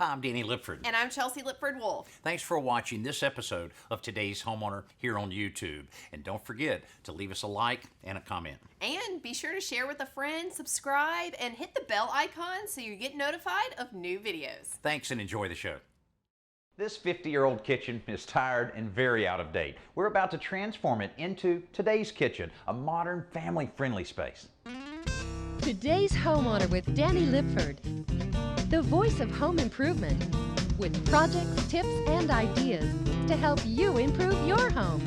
Hi, I'm Danny Lipford. And I'm Chelsea Lipford-Wolf. Thanks for watching this episode of Today's Homeowner here on YouTube. And don't forget to leave us a like and a comment. And be sure to share with a friend, subscribe, and hit the bell icon so you get notified of new videos. Thanks and enjoy the show. This 50-year-old kitchen is tired and very out of date. We're about to transform it into today's kitchen, a modern, family-friendly space. Today's Homeowner with Danny Lipford, the voice of home improvement, with projects, tips, and ideas to help you improve your home.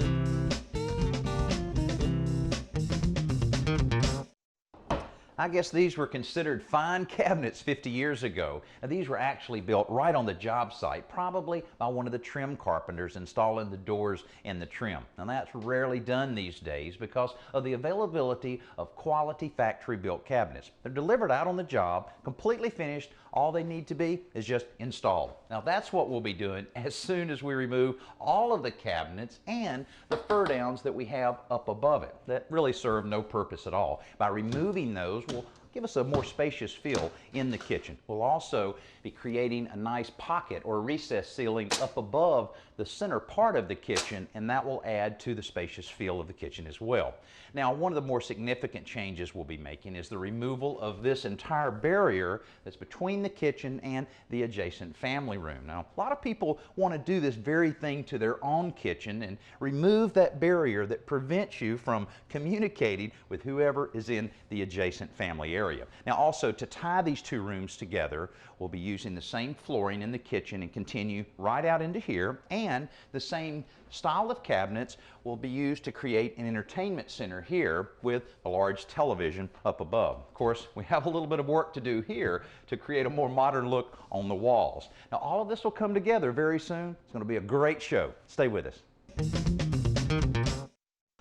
I guess these were considered fine cabinets 50 years ago. Now, these were actually built right on the job site, probably by one of the trim carpenters installing the doors and the trim. Now, that's rarely done these days because of the availability of quality factory-built cabinets. They're delivered out on the job, completely finished. All they need to be is just installed. Now, that's what we'll be doing as soon as we remove all of the cabinets and the fur downs that we have up above it that really serve no purpose at all. By removing those, will give us a more spacious feel in the kitchen. We'll also be creating a nice pocket or recess ceiling up above the center part of the kitchen, and that will add to the spacious feel of the kitchen as well. Now, one of the more significant changes we'll be making is the removal of this entire barrier that's between the kitchen and the adjacent family room. Now, a lot of people want to do this very thing to their own kitchen and remove that barrier that prevents you from communicating with whoever is in the adjacent family area. Now, also to tie these two rooms together, we'll be using the same flooring in the kitchen and continue right out into here, and the same style of cabinets will be used to create an entertainment center here with a large television up above. Of course, we have a little bit of work to do here to create a more modern look on the walls. Now, all of this will come together very soon. It's going to be a great show. Stay with us.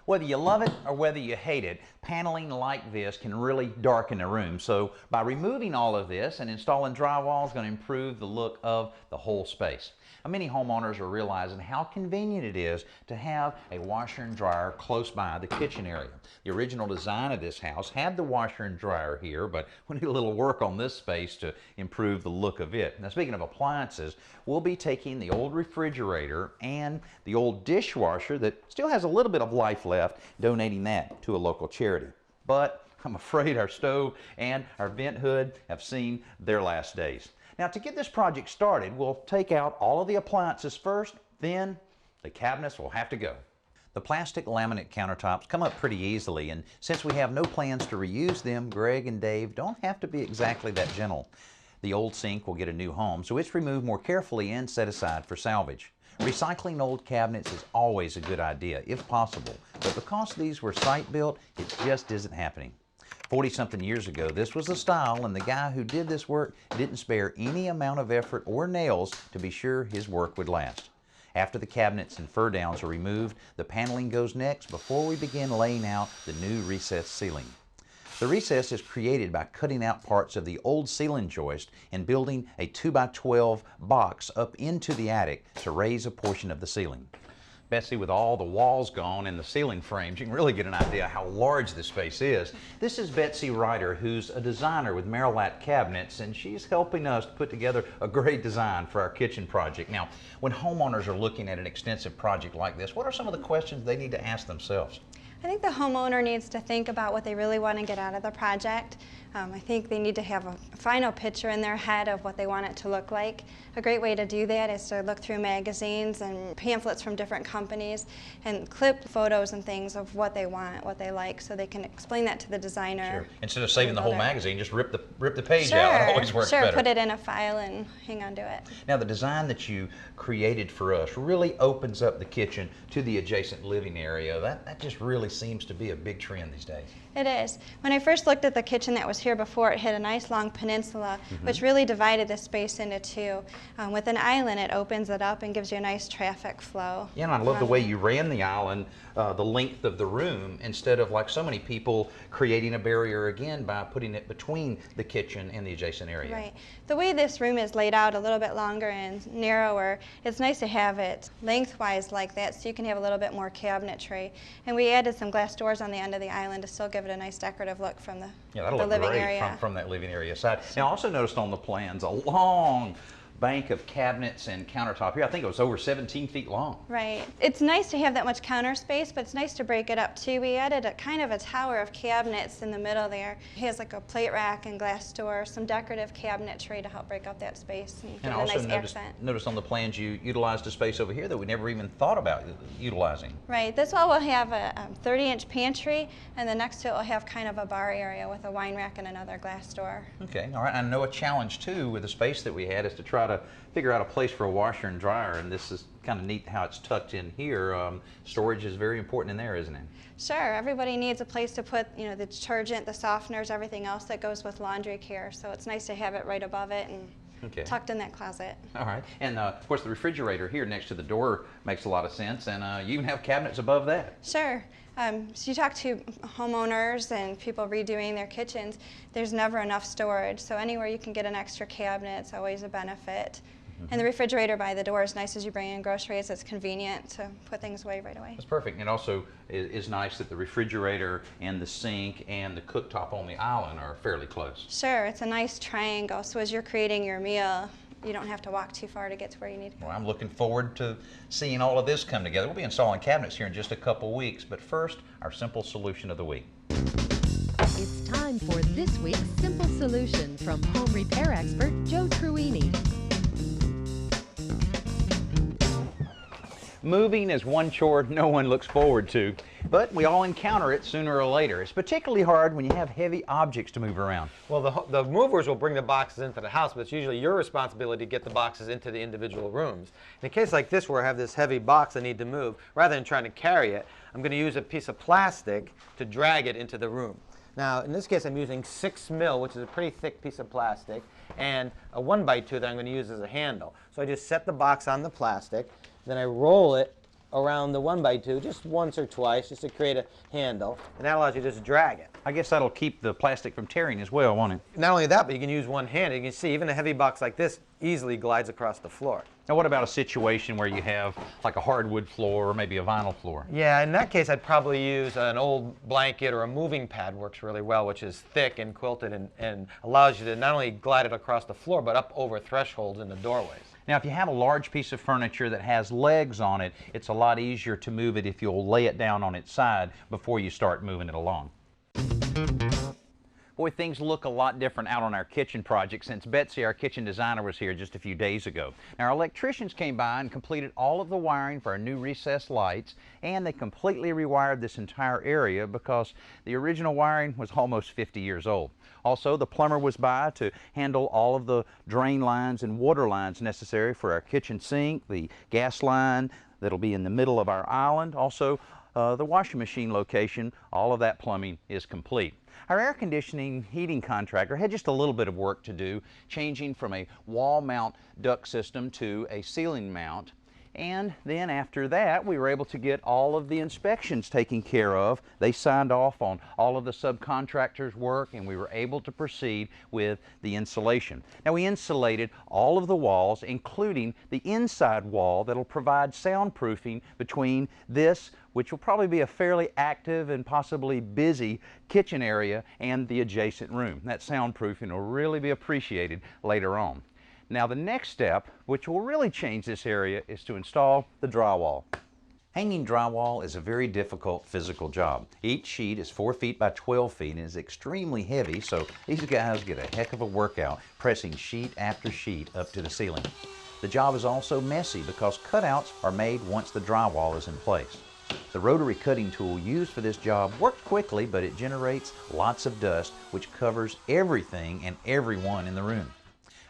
Whether you love it or whether you hate it, paneling like this can really darken a room. So by removing all of this and installing drywall is going to improve the look of the whole space. Now, many homeowners are realizing how convenient it is to have a washer and dryer close by the kitchen area. The original design of this house had the washer and dryer here, but we need a little work on this space to improve the look of it. Now, speaking of appliances, we'll be taking the old refrigerator and the old dishwasher that still has a little bit of life left, donating that to a local charity. But I'm afraid our stove and our vent hood have seen their last days. Now, to get this project started, we'll take out all of the appliances first, then the cabinets will have to go. The plastic laminate countertops come up pretty easily, and since we have no plans to reuse them, Greg and Dave don't have to be exactly that gentle. The old sink will get a new home, so it's removed more carefully and set aside for salvage. Recycling old cabinets is always a good idea, if possible, but because these were site-built, it just isn't happening. 40-something years ago, this was the style, and the guy who did this work didn't spare any amount of effort or nails to be sure his work would last. After the cabinets and fur downs are removed, the paneling goes next before we begin laying out the new recessed ceiling. The recess is created by cutting out parts of the old ceiling joist and building a 2x12 box up into the attic to raise a portion of the ceiling. Betsy, with all the walls gone and the ceiling frames, you can really get an idea how large this space is. This is Betsy Ryder, who's a designer with Marilat Cabinets, and she's helping us to put together a great design for our kitchen project. Now, when homeowners are looking at an extensive project like this, what are some of the questions they need to ask themselves? I think the homeowner needs to think about what they really want to get out of the project. I think they need to have a final picture in their head of what they want it to look like. A great way to do that is to look through magazines and pamphlets from different companies and clip photos and things of what they want, what they like, so they can explain that to the designer. Sure. Instead of saving the whole magazine, just rip the page out. It always works better. Sure, put it in a file and hang on to it. Now, the design that you created for us really opens up the kitchen to the adjacent living area. That just really seems to be a big trend these days. It is. When I first looked at the kitchen that was here before, it had a nice long peninsula, which really divided the space into two. With an island, it opens it up and gives you a nice traffic flow. Yeah, and I love the way you ran the island the length of the room instead of, like so many people, creating a barrier again by putting it between the kitchen and the adjacent area. Right. The way this room is laid out, a little bit longer and narrower, it's nice to have it lengthwise like that so you can have a little bit more cabinetry. And we added some glass doors on the end of the island to still give it a nice decorative look from the, yeah, that'll the look living great area. from that living area side. Now, I also noticed on the plans a long bank of cabinets and countertop here. I think it was over 17 feet long. Right. It's nice to have that much counter space, but it's nice to break it up too. We added a kind of a tower of cabinets in the middle there. It has like a plate rack and glass door, some decorative cabinetry to help break up that space and give it a nice accent. Notice on the plans you utilized a space over here that we never even thought about utilizing. Right. This wall will have a 30-inch pantry, and the next to it will have kind of a bar area with a wine rack and another glass door. Okay, all right. I know a challenge too with the space that we had is to try to figure out a place for a washer and dryer, and this is kind of neat how it's tucked in here. Storage is very important in there, isn't it? Sure. Everybody needs a place to put, you know, the detergent, the softeners, everything else that goes with laundry care. So it's nice to have it right above it and tucked in that closet. All right. And of course the refrigerator here next to the door makes a lot of sense, and you even have cabinets above that. Sure. So you talk to homeowners and people redoing their kitchens, there's never enough storage. So anywhere you can get an extra cabinet, it's always a benefit. And the refrigerator by the door is nice as you bring in groceries. It's convenient to put things away right away. That's perfect. And also is nice that the refrigerator and the sink and the cooktop on the island are fairly close. Sure. It's a nice triangle. So as you're creating your meal, you don't have to walk too far to get to where you need to go. Well, I'm looking forward to seeing all of this come together. We'll be installing cabinets here in just a couple weeks, but first, our simple solution of the week. It's time for this week's Simple Solution from home repair expert Joe Truini. Moving is one chore no one looks forward to, but we all encounter it sooner or later. It's particularly hard when you have heavy objects to move around. Well, the movers will bring the boxes into the house, but it's usually your responsibility to get the boxes into the individual rooms. In a case like this where I have this heavy box I need to move, rather than trying to carry it, I'm going to use a piece of plastic to drag it into the room. Now, in this case, I'm using 6 mil, which is a pretty thick piece of plastic, and a 1x2 that I'm going to use as a handle. So I just set the box on the plastic, then I roll it around the 1x2 just once or twice just to create a handle, and that allows you to just drag it. I guess that'll keep the plastic from tearing as well, won't it? Not only that, but you can use one hand. You can see even a heavy box like this easily glides across the floor. Now what about a situation where you have like a hardwood floor or maybe a vinyl floor? Yeah, in that case I'd probably use an old blanket or a moving pad. Works really well, which is thick and quilted and allows you to not only glide it across the floor but up over thresholds in the doorways. Now, if you have a large piece of furniture that has legs on it, it's a lot easier to move it if you'll lay it down on its side before you start moving it along. Boy, things look a lot different out on our kitchen project since Betsy, our kitchen designer, was here just a few days ago. Now, our electricians came by and completed all of the wiring for our new recessed lights, and they completely rewired this entire area because the original wiring was almost 50 years old. Also, the plumber was by to handle all of the drain lines and water lines necessary for our kitchen sink, the gas line that'll be in the middle of our island, also the washing machine location. All of that plumbing is complete. Our air conditioning heating contractor had just a little bit of work to do, changing from a wall mount duct system to a ceiling mount. And then after that, we were able to get all of the inspections taken care of. They signed off on all of the subcontractors' work, and we were able to proceed with the insulation. Now, we insulated all of the walls, including the inside wall that'll provide soundproofing between this, which will probably be a fairly active and possibly busy kitchen area, and the adjacent room. That soundproofing will really be appreciated later on. Now the next step, which will really change this area, is to install the drywall. Hanging drywall is a very difficult physical job. Each sheet is 4 feet by 12 feet and is extremely heavy, so these guys get a heck of a workout pressing sheet after sheet up to the ceiling. The job is also messy because cutouts are made once the drywall is in place. The rotary cutting tool used for this job works quickly, but it generates lots of dust, which covers everything and everyone in the room.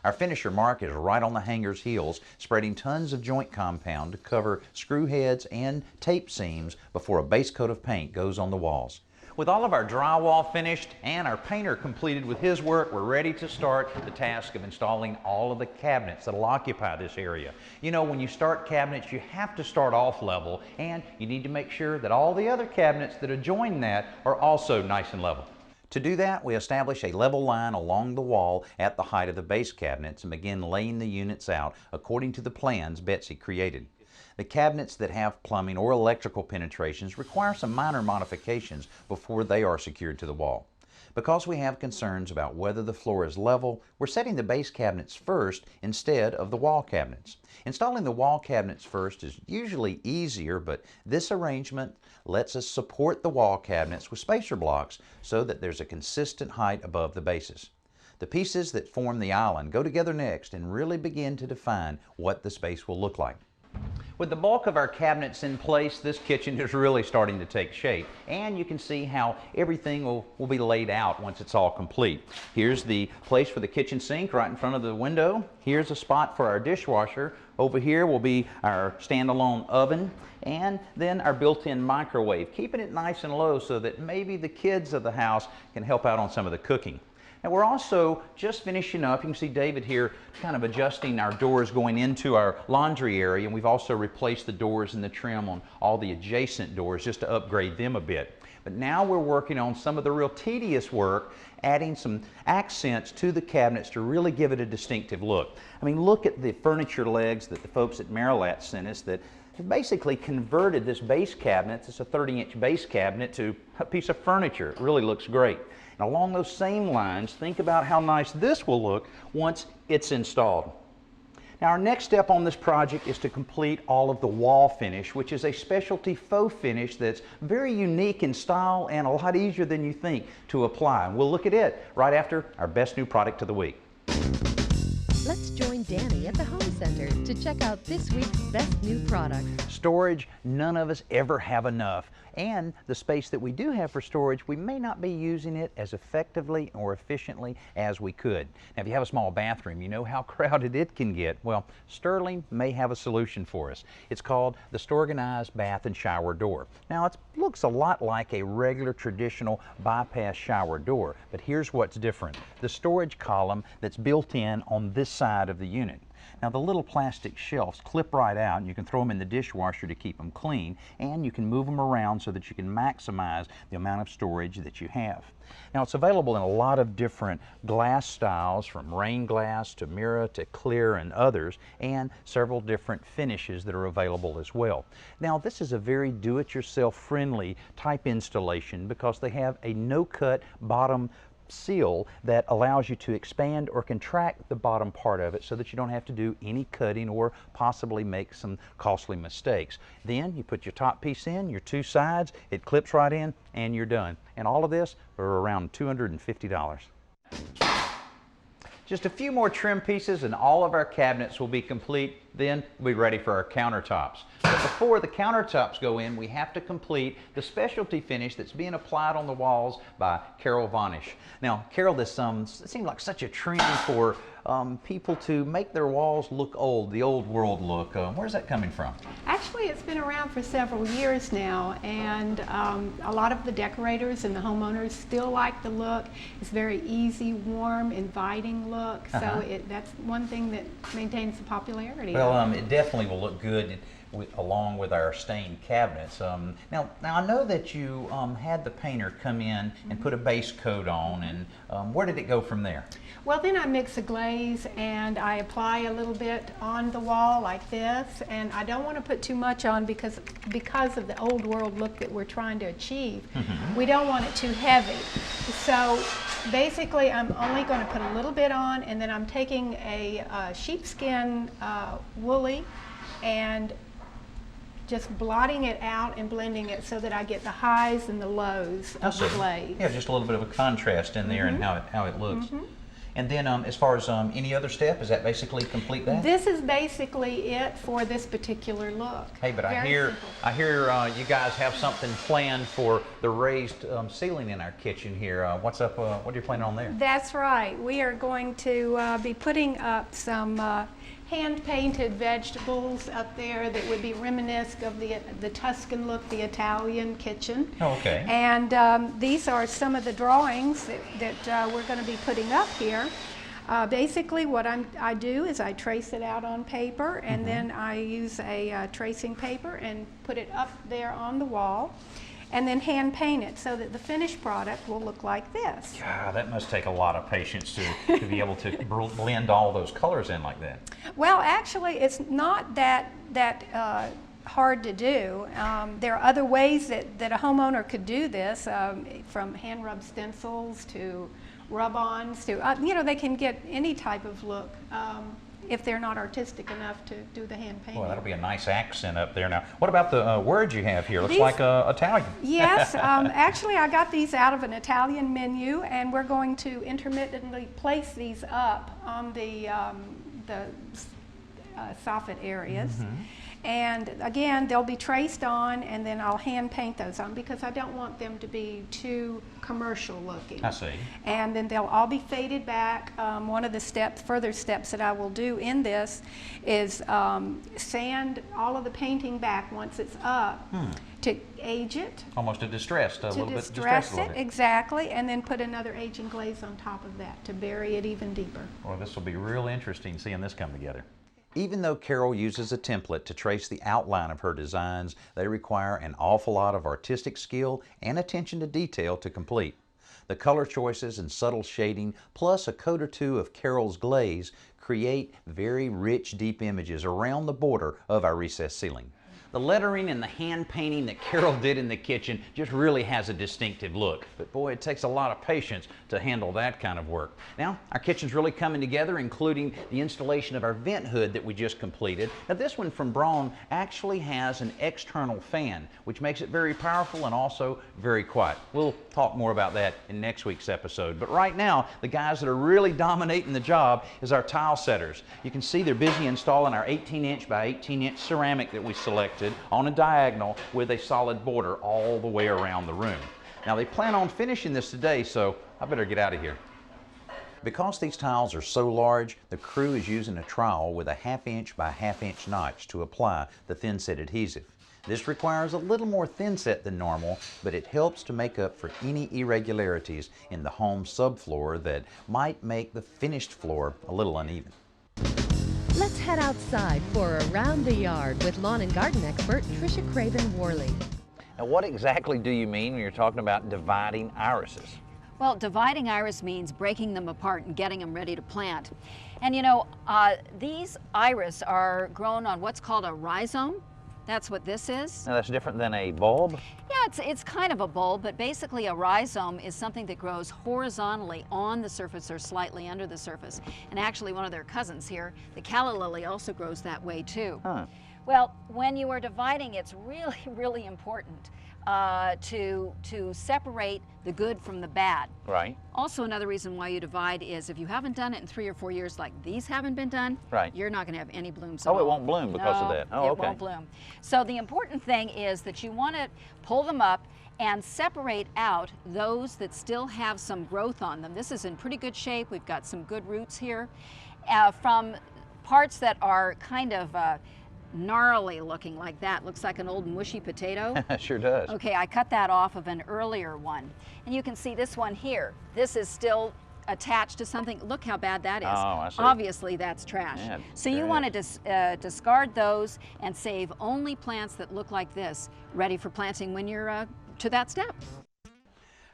Our finisher Mark is right on the hanger's heels, spreading tons of joint compound to cover screw heads and tape seams before a base coat of paint goes on the walls. With all of our drywall finished and our painter completed with his work, we're ready to start the task of installing all of the cabinets that will occupy this area. You know, when you start cabinets, you have to start off level, and you need to make sure that all the other cabinets that adjoin that are also nice and level. To do that, we establish a level line along the wall at the height of the base cabinets and begin laying the units out according to the plans Betsy created. The cabinets that have plumbing or electrical penetrations require some minor modifications before they are secured to the wall. Because we have concerns about whether the floor is level, we're setting the base cabinets first instead of the wall cabinets. Installing the wall cabinets first is usually easier, but this arrangement lets us support the wall cabinets with spacer blocks so that there's a consistent height above the bases. The pieces that form the island go together next and really begin to define what the space will look like. With the bulk of our cabinets in place, this kitchen is really starting to take shape, and you can see how everything will be laid out once it's all complete. Here's the place for the kitchen sink right in front of the window. Here's a spot for our dishwasher. Over here will be our standalone oven, and then our built-in microwave, keeping it nice and low so that maybe the kids of the house can help out on some of the cooking. And we're also just finishing up, you can see David here kind of adjusting our doors going into our laundry area, and we've also replaced the doors and the trim on all the adjacent doors just to upgrade them a bit. But now we're working on some of the real tedious work, adding some accents to the cabinets to really give it a distinctive look. I mean, look at the furniture legs that the folks at Marilat sent us that have basically converted this base cabinet, it's a 30-inch base cabinet, to a piece of furniture. It really looks great. And along those same lines, think about how nice this will look once it's installed. Now, our next step on this project is to complete all of the wall finish, which is a specialty faux finish that's very unique in style and a lot easier than you think to apply. And we'll look at it right after our best new product of the week. Let's join Danny at the Home Center to check out this week's best new product. Storage, none of us ever have enough. And the space that we do have for storage, we may not be using it as effectively or efficiently as we could. Now, if you have a small bathroom, you know how crowded it can get. Well, Sterling may have a solution for us. It's called the Storganized Bath and Shower Door. Now, it looks a lot like a regular traditional bypass shower door, but here's what's different. The storage column that's built in on this side of the unit. Now, the little plastic shelves clip right out, and you can throw them in the dishwasher to keep them clean, and you can move them around so that you can maximize the amount of storage that you have. Now, it's available in a lot of different glass styles, from rain glass to mirror to clear and others, and several different finishes that are available as well. Now, this is a very do-it-yourself friendly type installation because they have a no-cut bottom seal that allows you to expand or contract the bottom part of it so that you don't have to do any cutting or possibly make some costly mistakes. Then you put your top piece in, your two sides, it clips right in, and you're done. And all of this for around $250. Just a few more trim pieces and all of our cabinets will be complete. Then we'll be ready for our countertops. But before the countertops go in, we have to complete the specialty finish that's being applied on the walls by Carol Vonish. Now, Carol, this seems like such a trend for people to make their walls look old, the old world look. Where's that coming from? Actually, it's been around for several years now, and a lot of the decorators and the homeowners still like the look. It's very easy, warm, inviting look, so that's one thing that maintains the popularity. Well, it definitely will look good along with our stained cabinets. Now I know that you had the painter come in and put a base coat on, and where did it go from there? Well, then I mix a glaze and I apply a little bit on the wall like this, and I don't want to put too much on because of the old world look that we're trying to achieve. We don't want it too heavy. So basically I'm only going to put a little bit on, and then I'm taking a sheepskin woolly and just blotting it out and blending it so that I get the highs and the lows of the glaze. Yeah, just a little bit of a contrast in there and how it looks. And then as far as any other step, is that basically complete that? This is basically it for this particular look. Hey, but Very I hear simple. you guys have something planned for the raised ceiling in our kitchen here. What's up? What are you planning on there? That's right. We are going to be putting up some hand-painted vegetables up there that would be reminiscent of the Tuscan look, the Italian kitchen. Oh, okay. And these are some of the drawings that we're going to be putting up here. Basically, what I do is I trace it out on paper, and then I use a tracing paper and put it up there on the wall, and then hand paint it so that the finished product will look like this. God, that must take a lot of patience to be able to blend all those colors in like that. Well, actually, it's not that hard to do. There are other ways that a homeowner could do this, from hand rub stencils to rub-ons to, you know, they can get any type of look if they're not artistic enough to do the hand painting. Well, that'll be a nice accent up there. Now, what about the words you have here? Looks These, like Italian. Yes, actually I got these out of an Italian menu, and we're going to intermittently place these up on the soffit areas. And again, they'll be traced on, and then I'll hand paint those on because I don't want them to be too commercial looking. I see. And then they'll all be faded back. One of the further steps that I will do in this is sand all of the painting back once it's up to age it. Almost a distressed, a little bit distress distressed a little bit. exactly, and then put another aging glaze on top of that to bury it even deeper. Well, this will be real interesting seeing this come together. Even though Carol uses a template to trace the outline of her designs, they require an awful lot of artistic skill and attention to detail to complete. The color choices and subtle shading, plus a coat or two of Carol's glaze, create very rich, deep images around the border of our recessed ceiling. The lettering and the hand painting that Carol did in the kitchen just really has a distinctive look. But boy, it takes a lot of patience to handle that kind of work. Now, our kitchen's really coming together, including the installation of our vent hood that we just completed. Now, this one from Braun actually has an external fan, which makes it very powerful and also very quiet. We'll talk more about that in next week's episode. But right now, the guys that are really dominating the job is our tile setters. You can see they're busy installing our 18-inch by 18-inch ceramic that we selected on a diagonal with a solid border all the way around the room. Now, they plan on finishing this today, so I better get out of here. Because these tiles are so large, the crew is using a trowel with a 1/2 inch by 1/2 inch notch to apply the thin set adhesive. This requires a little more thin set than normal, but it helps to make up for any irregularities in the home subfloor that might make the finished floor a little uneven. Let's head outside for Around the Yard with lawn and garden expert Tricia Craven-Worley. Now, what exactly do you mean when you're talking about dividing irises? Well, dividing iris means breaking them apart and getting them ready to plant. And you know, these iris are grown on what's called a rhizome. That's what this is. Now, that's different than a bulb? Yeah, it's kind of a bulb, but basically a rhizome is something that grows horizontally on the surface or slightly under the surface. And actually one of their cousins here, the calla lily, also grows that way too. Huh. Well, when you are dividing, it's really, really important to separate the good from the bad. Right. Also, another reason why you divide is if you haven't done it in 3 or 4 years, like these haven't been done, right, you're not going to have any blooms at all. all. It won't bloom because of that. Oh, it okay. won't bloom. So the important thing is that you want to pull them up and separate out those that still have some growth on them. This is in pretty good shape. We've got some good roots here. From parts that are kind of gnarly looking like that. Looks like an old mushy potato. Sure does. Okay, I cut that off of an earlier one. And you can see this one here. This is still attached to something. Look how bad that is. Oh, I see. Obviously that's trash. Yeah, so you want to discard those and save only plants that look like this, ready for planting when you're to that step.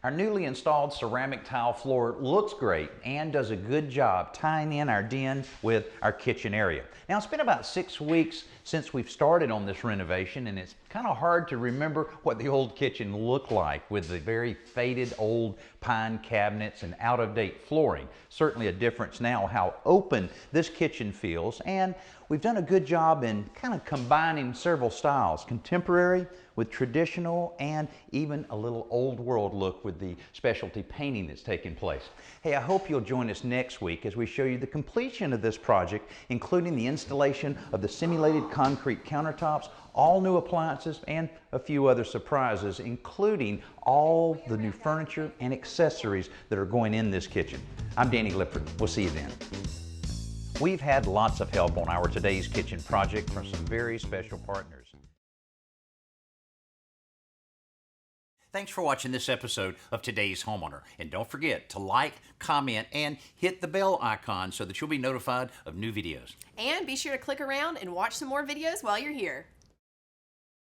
Our newly installed ceramic tile floor looks great and does a good job tying in our den with our kitchen area. Now, it's been about 6 weeks since we've started on this renovation, and it's kind of hard to remember what the old kitchen looked like with the very faded old pine cabinets and out-of-date flooring. Certainly a difference now how open this kitchen feels, and we've done a good job in kind of combining several styles, contemporary with traditional and even a little old world look with the specialty painting that's taking place. Hey, I hope you'll join us next week as we show you the completion of this project, including the installation of the simulated concrete countertops, all new appliances, and a few other surprises, including all the new furniture and accessories that are going in this kitchen. I'm Danny Lipford. We'll see you then. We've had lots of help on our Today's Kitchen project from some very special partners. Thanks for watching this episode of Today's Homeowner. And don't forget to like, comment, and hit the bell icon so that you'll be notified of new videos. And be sure to click around and watch some more videos while you're here.